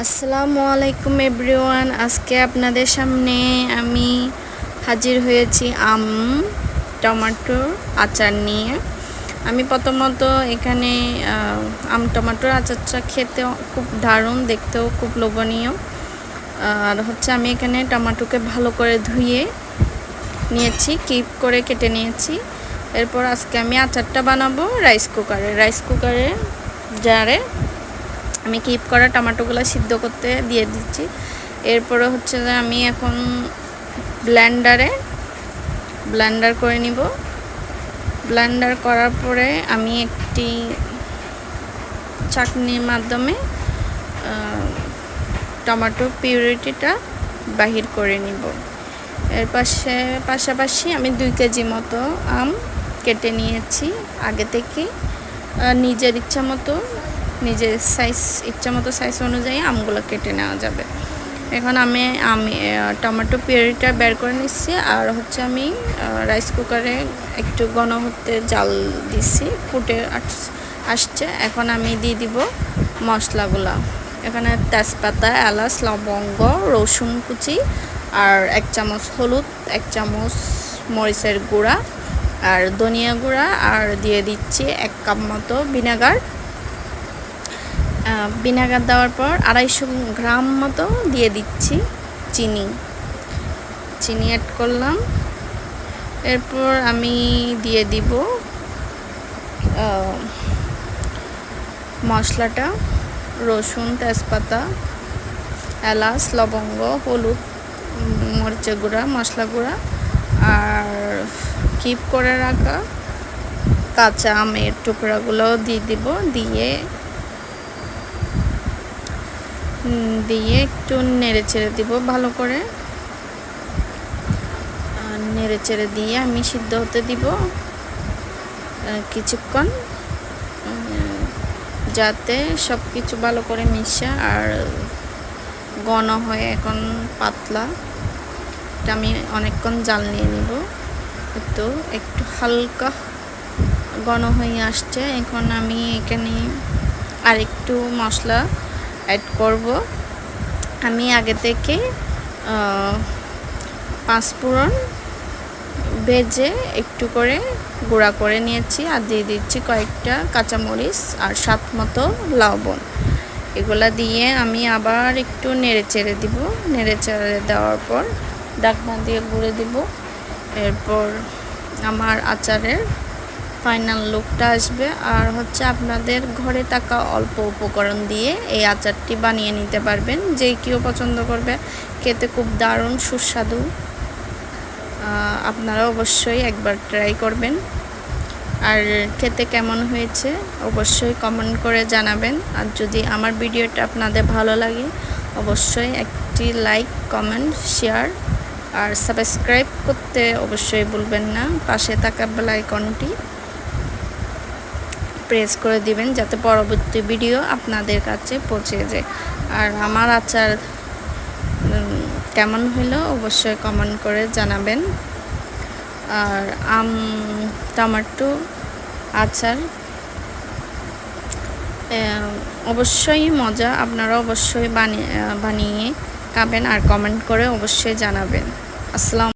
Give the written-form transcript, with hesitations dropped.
আসসালামু আলাইকুম এভরিওয়ান। আজকে আপনাদের সামনে আমি হাজির হয়েছি টমেটোর আচার নিয়ে। আমি প্রথমত এখানে টমেটোর আচারটা খেতে খুব দারুণ, দেখতেও খুব লোভনীয়। আর হচ্ছে আমি এখানে টমেটোকে ভালো করে ধুয়ে নিয়েছি, কিপ করে কেটে নিয়েছি। এরপর আজকে আমি আচারটা বানাবো রাইস কুকারে জারে আমি কিপ করা টমেটোগুলো সিদ্ধ করতে দিয়ে দিচ্ছি। এরপরে হচ্ছে যে আমি এখন ব্লেন্ডার করে নিব। ব্লেন্ডার করার পরে আমি একটি চাটনির মাধ্যমে টমেটো পিউরিটিটা বাহির করে নিব। এর পাশাপাশি আমি 2 কেজি মতো আম কেটে নিয়েছি আগে থেকে। নিজের ইচ্ছা মতো সাইজ অনুযায়ী আমগুলো কেটে নেওয়া যাবে। এখন আমি টমেটো পিউরিটা বের করে নিচ্ছি। আর হচ্ছে আমি রাইস কুকারে একটু ঘন হতে জাল দিচ্ছি, ফুটে আসছে। এখন আমি দিয়ে দিব মশলাগুলা। এখানে তেজপাতা, এলাচ, লবঙ্গ, রসুন কুচি, আর 1 চামচ হলুদ, 1 চামচ মরিচের গুঁড়া আর ধনিয়া গুঁড়া, আর দিয়ে দিচ্ছি 1 কাপ মতো ভিনেগার দেওয়ার পর 250 গ্রাম মতো দিয়ে দিচ্ছি চিনি অ্যাড করলাম। এরপর আমি দিয়ে দিব মশলাটা, রসুন, তেজপাতা, এলাচ, লবঙ্গ, হলুদ, মরিচের গুঁড়া, মশলা গুঁড়া, আর কিপ করে রাখা কাঁচা আমের টুকরাগুলো দিয়ে দিব। দিয়ে একটু নেড়ে চেড়ে দিব ভালো করে। নেড়ে চেড়ে দিয়ে আমি সিদ্ধ হতে দিব কিছুক্ষণ, যাতে সব কিছু ভালো করে মিশে আর ঘন হয়ে এখন পাতলা। এটা আমি অনেকক্ষণ জাল নিয়ে নিব। একটু হালকা ঘন হয়ে আসছে। এখন আমি এখানে আরেকটু মশলা অ্যাড করব। আমি আগে থেকে 5 ফোড়ন ভেজে একটু করে গুঁড়া করে নিয়েছি, আর দিয়ে দিচ্ছি কয়েকটা কাঁচামরিচ আর স্বাদ মতো লবণ। এগুলা দিয়ে আমি আবার একটু নেড়ে চেড়ে দিব। নেড়ে চেড়ে দেওয়ার পর ঢাকনা দিয়ে গুঁড়ে দিব। এরপর আমার আচারের ফাইনাল লুকটা আসবে। আর হচ্ছে আপনাদের ঘরে থাকা অল্প উপকরণ দিয়ে এই আচারটি বানিয়ে নিতে পারবেন। যে কেউ পছন্দ করবে, খেতে খুব দারুণ সুস্বাদু। আপনারা অবশ্যই একবার ট্রাই করবেন। আর খেতে কেমন হয়েছে অবশ্যই কমেন্ট করে জানাবেন। আর যদি আমার ভিডিওটা আপনাদের ভালো লাগে, অবশ্যই একটি লাইক, কমেন্ট, শেয়ার আর সাবস্ক্রাইব করতে অবশ্যই ভুলবেন না। পাশে থাকা বেল আইকনটি প্রেস করে দিবেন, যাতে পরবর্তী ভিডিও আপনাদের কাছে পৌঁছে যায়। আর আমার আচার কেমন হলো অবশ্যই কমেন্ট করে জানাবেন। আর টমেটো আচার অবশ্যই মজা। আপনারা অবশ্যই বানিয়ে খাবেন আর কমেন্ট করে অবশ্যই জানাবেন। আসসালাম।